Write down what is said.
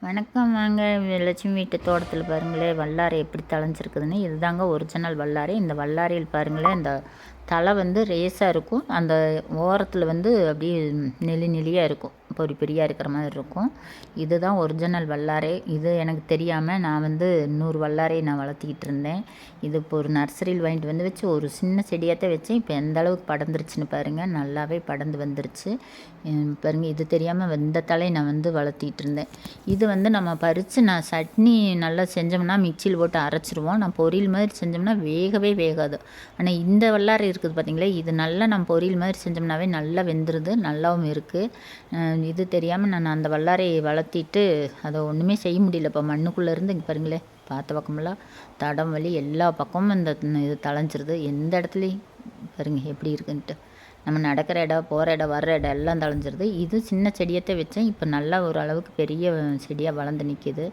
வணக்கம். வாங்க லட்சுமி வீட்டு தோட்டத்தில் பாருங்களேன் வல்லாரை எப்படி தழைஞ்சிருக்குதுன்னு. இதுதாங்க ஒரிஜினல் வல்லாரை. இந்த வல்லாரையில் பாருங்களேன் இந்த தலை வந்து ரேஸாக இருக்கும். அந்த ஓரத்தில் வந்து அப்படியே நெளி நெளியாக இருக்கும், பொறி பொரியாக இருக்கிற மாதிரி இருக்கும். இதுதான் ஒரிஜினல் வல்லாரை. இது எனக்கு தெரியாமல் நான் வந்து இன்னொரு வல்லாரை நான் வளர்த்திக்கிட்டு இருந்தேன். இது இப்போ ஒரு நர்சரியில் வாங்கிட்டு வந்து வச்சு ஒரு சின்ன செடியாகத்தான் வச்சேன். இப்போ எந்த அளவுக்கு படர்ந்துருச்சுன்னு பாருங்கள், நல்லாவே படர்ந்து வந்துருச்சு பாருங்கள். இது தெரியாமல் இந்த தலை நான் வந்து வளர்த்திக்கிட்டு இருந்தேன். இது வந்து நம்ம பறித்து நான் சட்னி நல்லா செஞ்சோம்னா மிக்சியில் போட்டு அரைச்சிருவோம். நான் பொரியல் மாதிரி செஞ்சோம்னா வேகவே வேகாது. ஆனால் இந்த வல்லாரை இருக்குது பார்த்திங்களா, இது நல்லா நம்ம பொரியல் மாதிரி செஞ்சோம்னாவே நல்லா வெந்துடுது, நல்லாவும் இருக்குது. இது தெரியாமல் நான் அந்த வல்லாரையை வளர்த்திட்டு அதை ஒன்றுமே செய்ய முடியல. இப்போ மண்ணுக்குள்ளே இருந்து இங்கே பாருங்களேன், பார்த்த பக்கமெல்லாம் தடம் வலி எல்லா பக்கமும் இந்த இது தளைஞ்சிருது. எந்த இடத்துலையும் பாருங்கள் எப்படி இருக்குன்ட்டு. நம்ம நடக்கிற இடம், போகிற இடம், வர்ற இடம் எல்லாம் தளைஞ்சிருது. இது சின்ன செடியத்தை வச்சேன், இப்போ நல்லா ஒரு அளவுக்கு பெரிய செடியாக வளர்ந்து நிற்கிது.